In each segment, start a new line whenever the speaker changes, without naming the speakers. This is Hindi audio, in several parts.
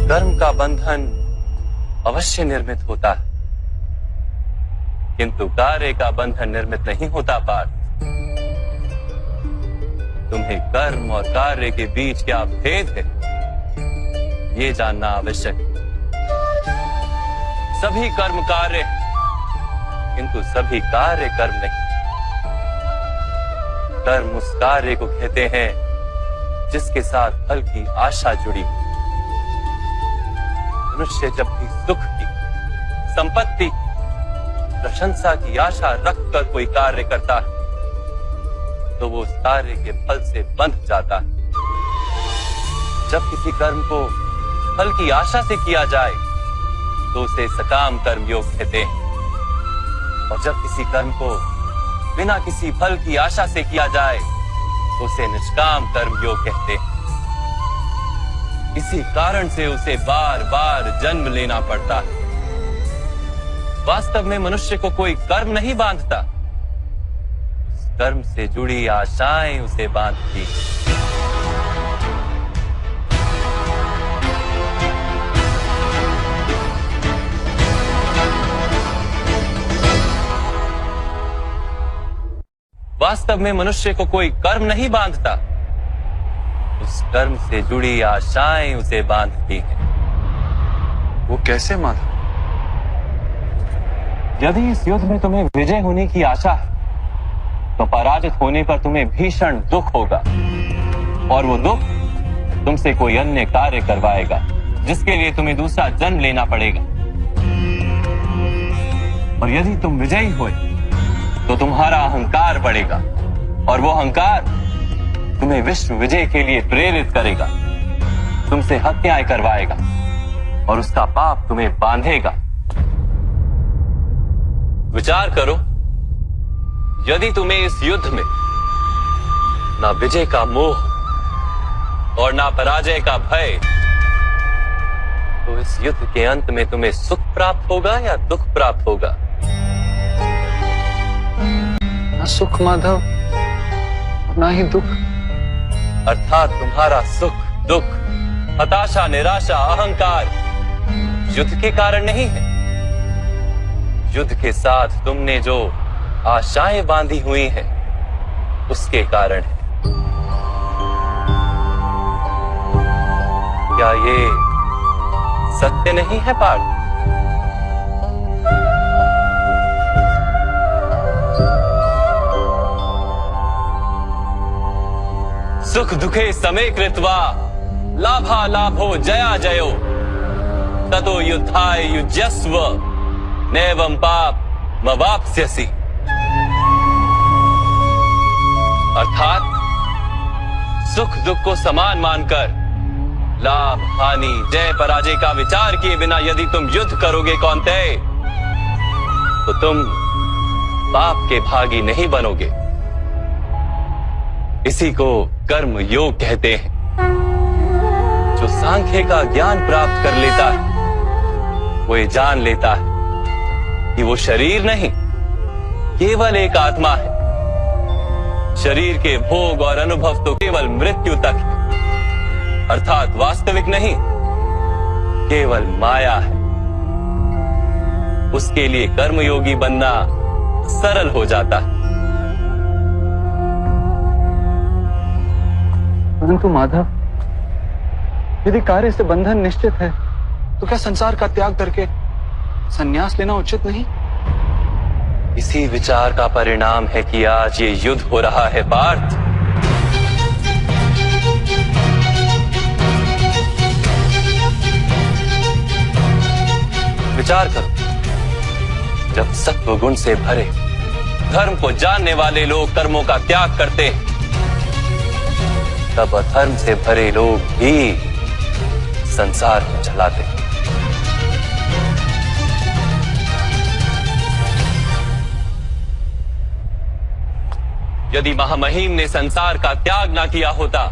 कर्म का बंधन अवश्य निर्मित होता है, किंतु कार्य का बंधन निर्मित नहीं होता पार्थ। तुम्हें कर्म और कार्य के बीच क्या भेद है, ये जानना आवश्यक है। सभी कर्म कार्य, किंतु सभी कार्य कर्म नहीं। कर्म उस कार्य को कहते हैं जिसके साथ फल की आशा जुड़ी। मनुष्य जब भी सुख की, संपत्ति, प्रशंसा की आशा रखकर कोई कार्य करता है तो वो उस कार्य के फल से बंध जाता है। जब किसी कर्म को फल की आशा से किया जाए तो उसे सकाम कर्म योग कहते हैं, और जब किसी कर्म को बिना किसी फल की आशा से किया जाए तो उसे निष्काम कर्म योग कहते हैं। इसी कारण से उसे बार बार जन्म लेना पड़ता है। वास्तव में मनुष्य को कोई कर्म नहीं बांधता, उस कर्म से जुड़ी आशाएं उसे बांधती। वास्तव में मनुष्य को कोई कर्म नहीं बांधता, उस कर्म से जुड़ी आशाएं उसे बांधती हैं।
वो कैसे माधव?
यदि इस युद्ध में तुम्हें विजय होने की आशा है तो पराजित होने पर तुम्हें भीषण दुख होगा, और वो दुख तुमसे कोई अन्य कार्य करवाएगा जिसके लिए तुम्हें दूसरा जन्म लेना पड़ेगा। और यदि तुम विजयी हुए तो तुम्हारा अहंकार बढ़ेगा, और वो अहंकार तुम्हें विश्व विजय के लिए प्रेरित करेगा, तुमसे हत्याएं करवाएगा और उसका पाप तुम्हें बांधेगा। विचार करो, यदि तुम्हें इस युद्ध में ना विजय का मोह और ना पराजय का भय, तो इस युद्ध के अंत में तुम्हें सुख प्राप्त होगा या दुख प्राप्त होगा?
ना सुख माधव, ना ही दुख।
अर्थात तुम्हारा सुख, दुख, हताशा, निराशा, अहंकार युद्ध के कारण नहीं है। युद्ध के साथ तुमने जो आशाएं बांधी हुई हैं, उसके कारण है। क्या ये सत्य नहीं है पार्थ? सुख दुखे समे कृत्वा लाभा लाभो जया जयो ततो युद्धाय युज्यस्व नैवं पाप मवाप्स्यसि। अर्थात सुख दुख को समान मानकर लाभ हानि जय पराजय का विचार किए बिना यदि तुम युद्ध करोगे कौन्तेय, तो तुम पाप के भागी नहीं बनोगे। इसी को कर्म योग कहते हैं। जो सांख्य का ज्ञान प्राप्त कर लेता है वो ये जान लेता है कि वो शरीर नहीं, केवल एक आत्मा है। शरीर के भोग और अनुभव तो केवल मृत्यु तक है, अर्थात वास्तविक नहीं, केवल माया है। उसके लिए कर्मयोगी बनना सरल हो जाता है।
परंतु माधव, यदि कार्य से बंधन निश्चित है तो क्या संसार का त्याग करके संन्यास लेना उचित नहीं?
इसी विचार का परिणाम है कि आज ये युद्ध हो रहा है पार्थ। विचार करो, जब सत्व गुण से भरे धर्म को जानने वाले लोग कर्मों का त्याग करते हैं, तब अधर्म से भरे लोग भी संसार को चलाते हैं। यदि महामहिम ने संसार का त्याग ना किया होता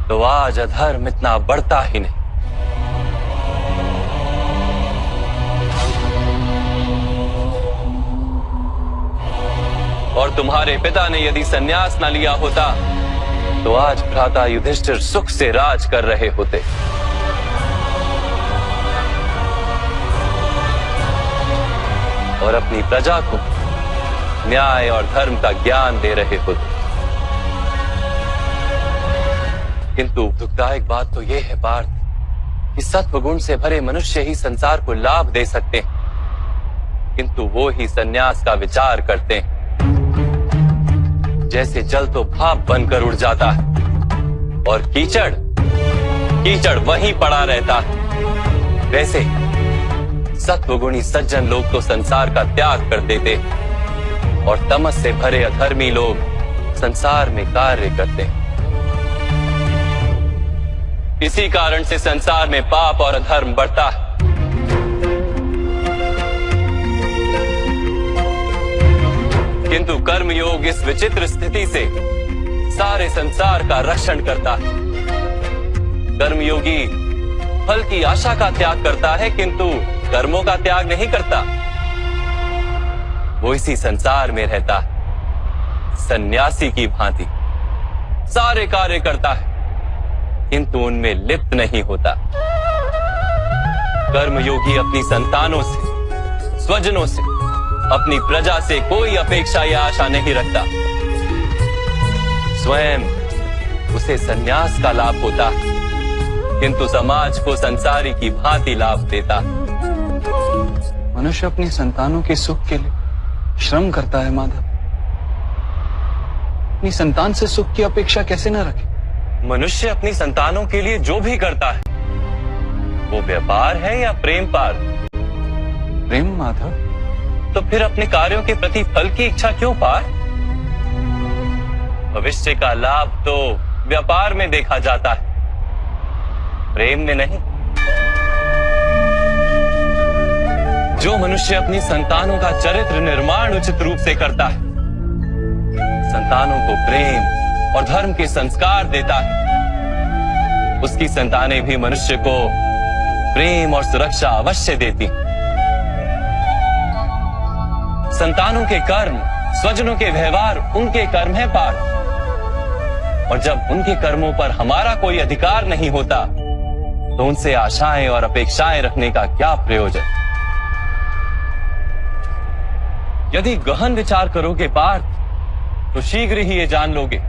तो आज अधर्म इतना बढ़ता ही नहीं। और तुम्हारे पिता ने यदि संन्यास ना लिया होता तो आज भ्राता युधिष्ठिर सुख से राज कर रहे होते। और अपनी प्रजा को न्याय और धर्म का ज्ञान दे रहे हो। किंतु दुखदायक बात तो यह है पार्थ कि सत्व गुण से भरे मनुष्य ही संसार को लाभ दे सकते हैं, किंतु वो ही संन्यास का विचार करते हैं। जैसे जल तो भाप बनकर उड़ जाता है और कीचड़ वहीं पड़ा रहता है, वैसे सत्वगुणी सज्जन लोग तो संसार का त्याग कर देते और तमस से भरे अधर्मी लोग संसार में कार्य करते हैं। इसी कारण से संसार में पाप और अधर्म बढ़ता है। किंतु कर्मयोग इस विचित्र स्थिति से सारे संसार का रक्षण करता है। कर्मयोगी फल की आशा का त्याग करता है, किंतु कर्मों का त्याग नहीं करता। वो इसी संसार में रहता है, सन्यासी की भांति सारे कार्य करता है, किंतु उनमें लिप्त नहीं होता। कर्मयोगी अपनी संतानों से, स्वजनों से, अपनी प्रजा से कोई अपेक्षा या आशा नहीं रखता। स्वयं उसे संन्यास का लाभ होता, किंतु समाज को संसारी की भांति लाभ देता।
मनुष्य अपनी संतानों के सुख के लिए श्रम करता है माधव। अपनी संतान से सुख की अपेक्षा कैसे न रखे?
मनुष्य अपनी संतानों के लिए जो भी करता है वो व्यापार है या प्रेम पार्थ?
प्रेम माधव।
तो फिर अपने कार्यों के प्रति फल की इच्छा क्यों पार्थ? भविष्य का लाभ तो व्यापार में देखा जाता है, प्रेम में नहीं। जो मनुष्य अपनी संतानों का चरित्र निर्माण उचित रूप से करता है, संतानों को प्रेम और धर्म के संस्कार देता है, उसकी संतानें भी मनुष्य को प्रेम और सुरक्षा अवश्य देती। संतानों के कर्म, स्वजनों के व्यवहार उनके कर्म है पार्थ, और जब उनके कर्मों पर हमारा कोई अधिकार नहीं होता तो उनसे आशाएं और अपेक्षाएं रखने का क्या प्रयोजन? यदि गहन विचार करोगे पार्थ तो शीघ्र ही ये जान लोगे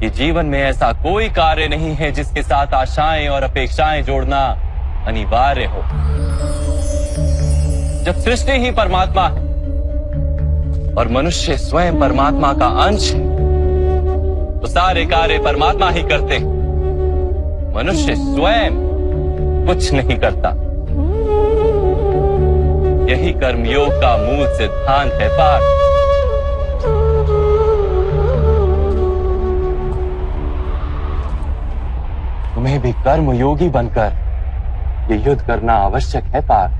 कि जीवन में ऐसा कोई कार्य नहीं है जिसके साथ आशाएं और अपेक्षाएं जोड़ना अनिवार्य हो। जब सृष्टि ही परमात्मा है और मनुष्य स्वयं परमात्मा का अंश है तो सारे कार्य परमात्मा ही करते हैं, मनुष्य स्वयं कुछ नहीं करता। यही कर्मयोग का मूल सिद्धांत है पार्थ। तुम्हें भी कर्मयोगी बनकर ये युद्ध करना आवश्यक है पार्थ।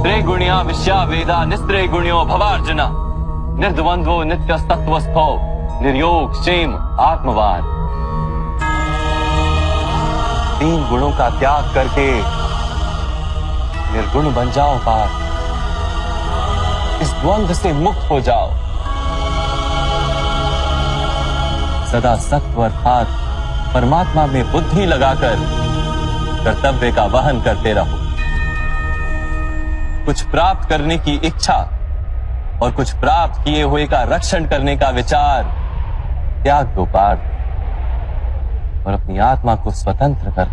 त्रिगुणिया विश्या वेदा निस्त्रे गुण्यो भवार्जुना निर्द्वंद्वो नित्यस्तत्वस्थो निर्योग क्षेम आत्मवान। 3 गुणों का त्याग करके निर्गुण बन जाओ पार्थ, इस द्वंद्व से मुक्त हो जाओ। सदा सत्व अर्थात परमात्मा में बुद्धि लगाकर कर्तव्य का वहन करते रहो। कुछ प्राप्त करने की इच्छा और कुछ प्राप्त किए हुए का रक्षण करने का विचार त्याग दो पार्थ और अपनी आत्मा को स्वतंत्र कर।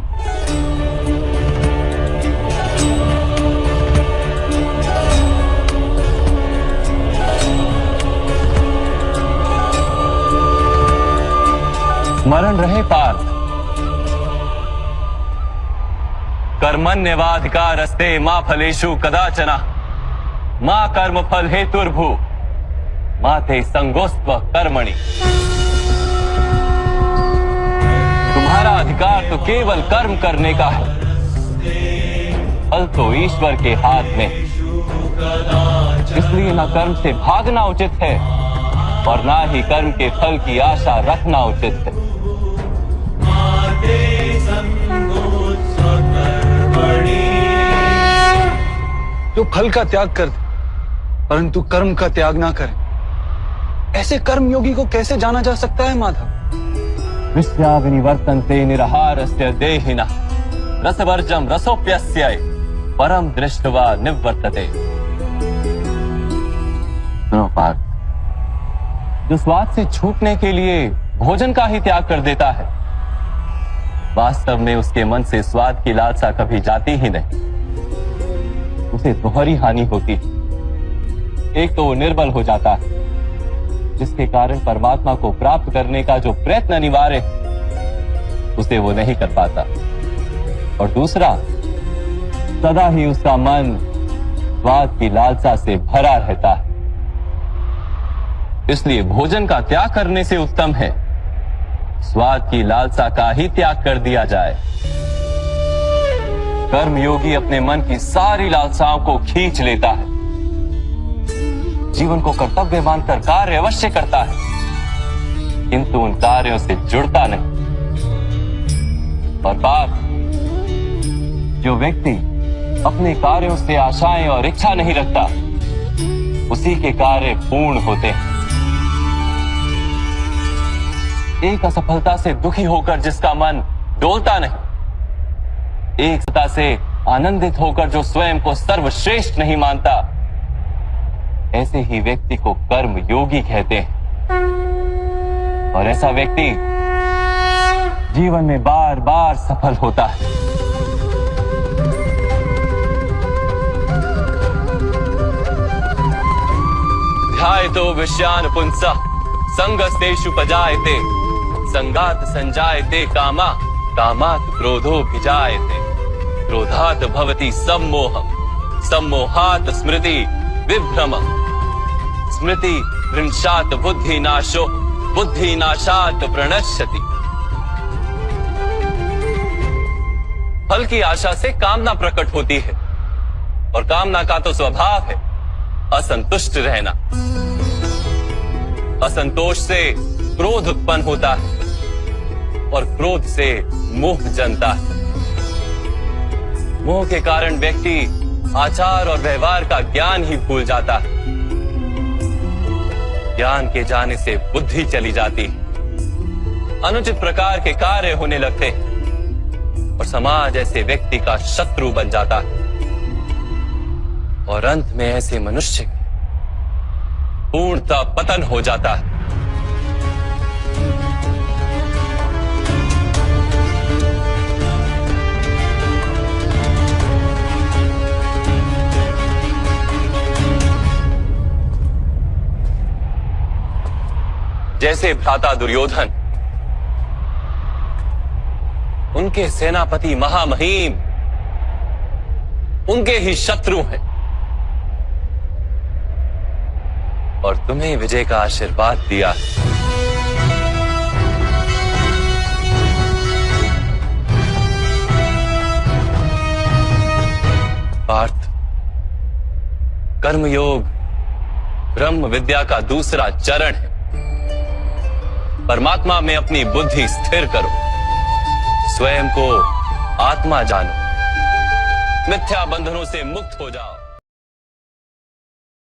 स्मरण रहे पार्थ, कर्मण्यवाधिकारस्ते मा फलेषु कदाचन मा कर्म फल हेतुर्भू माते संगोस्त्व कर्मणि। तुम्हारा अधिकार तो केवल कर्म करने का है, फल तो ईश्वर के हाथ में, इसलिए न कर्म से भागना उचित है और ना ही कर्म के फल की आशा रखना उचित है।
जो फल का त्याग कर दे परंतु कर्म का त्याग ना करे, ऐसे कर्मयोगी को कैसे जाना जा सकता है माधव?
विश्या विनिवर्तन्ते निराहारस्य देहिनः रसवर्जम रसोप्यस्य परम दृष्टवा निवर्तते। सुनो पार्थ, जो स्वाद से छूटने के लिए भोजन का ही त्याग कर देता है, वास्तव में उसके मन से स्वाद की लालसा कभी जाती ही नहीं। उसे दोहरी हानि होती है। एक तो वो निर्बल हो जाता है, जिसके कारण परमात्मा को प्राप्त करने का जो प्रयत्न अनिवार्य है उसे वो नहीं कर पाता, और दूसरा, सदा ही उसका मन स्वाद की लालसा से भरा रहता है। इसलिए भोजन का त्याग करने से उत्तम है स्वाद की लालसा का ही त्याग कर दिया जाए। कर्मयोगी अपने मन की सारी लालसाओं को खींच लेता है, जीवन को कर्तव्य मानकर कार्य अवश्य करता है, किंतु उन कार्यों से जुड़ता नहीं। और बात, जो व्यक्ति अपने कार्यों से आशाएं और इच्छा नहीं रखता, उसी के कार्य पूर्ण होते हैं। एक असफलता से दुखी होकर जिसका मन डोलता नहीं, एक सफलता से आनंदित होकर जो स्वयं को सर्वश्रेष्ठ नहीं मानता, ऐसे ही व्यक्ति को कर्म योगी कहते हैं। और ऐसा व्यक्ति जीवन में बार बार सफल होता है। ध्यायतो विषयान पुंसः संगस्तेषु पजायते, संगात संजायते कामा, कामात् क्रोधोऽभिजायते, क्रोधात् भवति सम्मोहः, सम्मोहात् स्मृति विभ्रमः, स्मृति भ्रंशात् बुद्धिनाशो, बुद्धिनाशात् प्रणश्यति। फल की आशा से कामना प्रकट होती है, और कामना का तो स्वभाव है असंतुष्ट रहना। असंतोष से क्रोध उत्पन्न होता है, और क्रोध से मोह जन्मता है। मोह के कारण व्यक्ति आचार और व्यवहार का ज्ञान ही भूल जाता है। ज्ञान के जाने से बुद्धि चली जाती है, अनुचित प्रकार के कार्य होने लगते हैं, और समाज ऐसे व्यक्ति का शत्रु बन जाता है। और अंत में ऐसे मनुष्य पूर्णतः पतन हो जाता है। जैसे भ्राता दुर्योधन, उनके सेनापति महामहिम उनके ही शत्रु हैं, और तुम्हें विजय का आशीर्वाद दिया। पार्थ, कर्मयोग ब्रह्म विद्या का दूसरा चरण है। परमात्मा में अपनी बुद्धि स्थिर करो, स्वयं को आत्मा जानो, मिथ्या बंधनों से मुक्त हो जाओ।